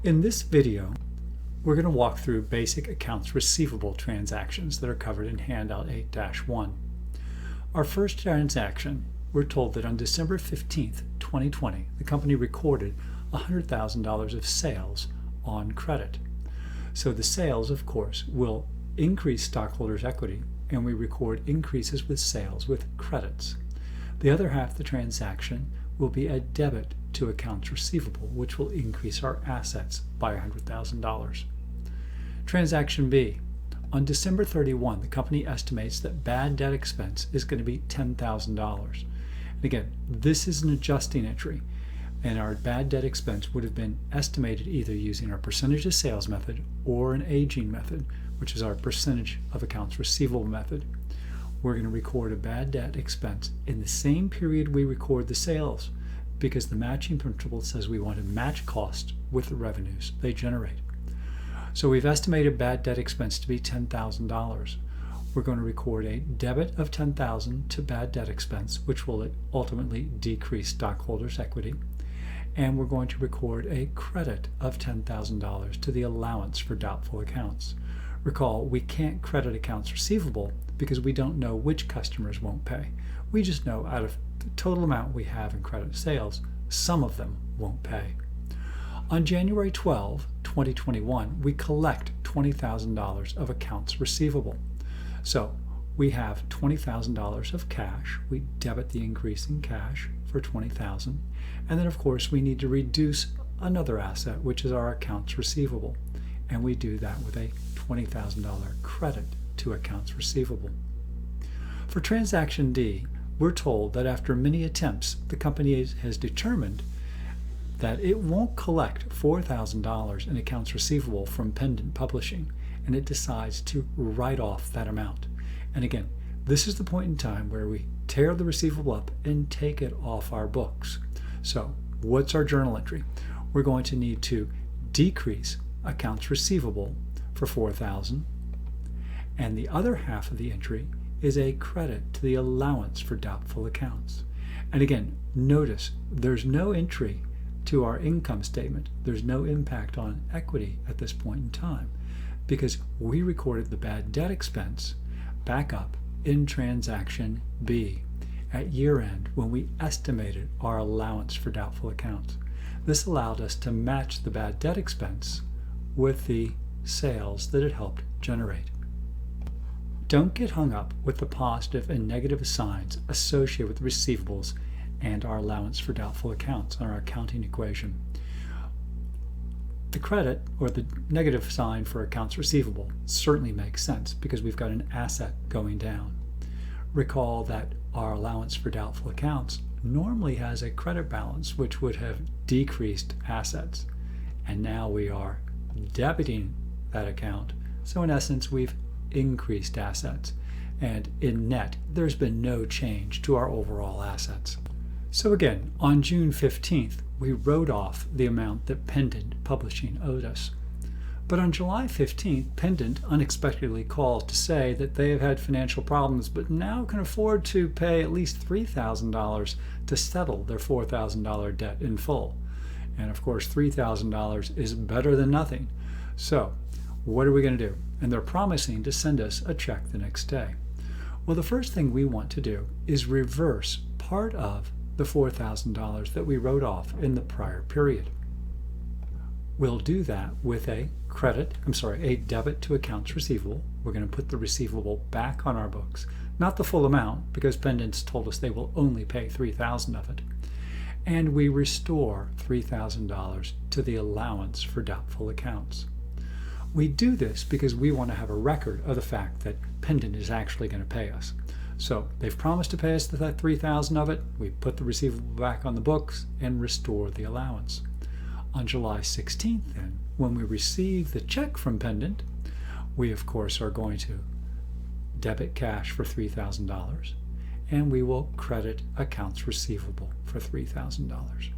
In this video, we're going to walk through basic accounts receivable transactions that are covered in Handout 8-1. Our first transaction, we're told that on December 15th, 2020, the company recorded $100,000 of sales on credit. So the sales, of course, will increase stockholders' equity, and we record increases with sales with credits. The other half of the transaction will be a debit to accounts receivable, which will increase our assets by $100,000. Transaction B. On December 31, the company estimates that bad debt expense is going to be $10,000. And again, this is an adjusting entry, and our bad debt expense would have been estimated either using our percentage of sales method or an aging method, which is our percentage of accounts receivable method. We're going to record a bad debt expense in the same period we record the sales, because the matching principle says we want to match costs with the revenues they generate. So we've estimated bad debt expense to be $10,000. We're going to record a debit of $10,000 to bad debt expense, which will ultimately decrease stockholders' equity. And we're going to record a credit of $10,000 to the allowance for doubtful accounts. Recall, we can't credit accounts receivable because we don't know which customers won't pay. We just know out of the total amount we have in credit sales, some of them won't pay. On January 12, 2021, we collect $20,000 of accounts receivable. So we have $20,000 of cash. We debit the increase in cash for $20,000. And then, of course, we need to reduce another asset, which is our accounts receivable. And we do that with a $20,000 credit to accounts receivable. For transaction D, we're told that after many attempts, the company has determined that it won't collect $4,000 in accounts receivable from Pendant Publishing, and it decides to write off that amount. And again, this is the point in time where we tear the receivable up and take it off our books. So what's our journal entry? We're going to need to decrease accounts receivable for $4,000, and the other half of the entry is a credit to the allowance for doubtful accounts. And again, notice there's no entry to our income statement. There's no impact on equity at this point in time because we recorded the bad debt expense back up in transaction B at year end when we estimated our allowance for doubtful accounts. This allowed us to match the bad debt expense with the sales that it helped generate. Don't get hung up with the positive and negative signs associated with receivables and our allowance for doubtful accounts on our accounting equation. The credit or the negative sign for accounts receivable certainly makes sense because we've got an asset going down. Recall that our allowance for doubtful accounts normally has a credit balance which would have decreased assets, and now we are debiting that account. So in essence, we've increased assets, and in net there's been no change to our overall assets. So again, on June 15th we wrote off the amount that Pendant Publishing owed us. But on July 15th, Pendant unexpectedly called to say that they have had financial problems but now can afford to pay at least $3,000 to settle their $4,000 debt in full. And of course, $3,000 is better than nothing. So what are we going to do? And they're promising to send us a check the next day. Well, the first thing we want to do is reverse part of the $4,000 that we wrote off in the prior period. We'll do that with a debit to accounts receivable. We're going to put the receivable back on our books. Not the full amount, because Pendant's told us they will only pay $3,000 of it. And we restore $3,000 to the allowance for doubtful accounts. We do this because we want to have a record of the fact that Pendant is actually going to pay us. So they've promised to pay us that $3,000 of it. We put the receivable back on the books and restore the allowance. On July 16th, then, when we receive the check from Pendant, we of course are going to debit cash for $3,000, and we will credit accounts receivable for $3,000.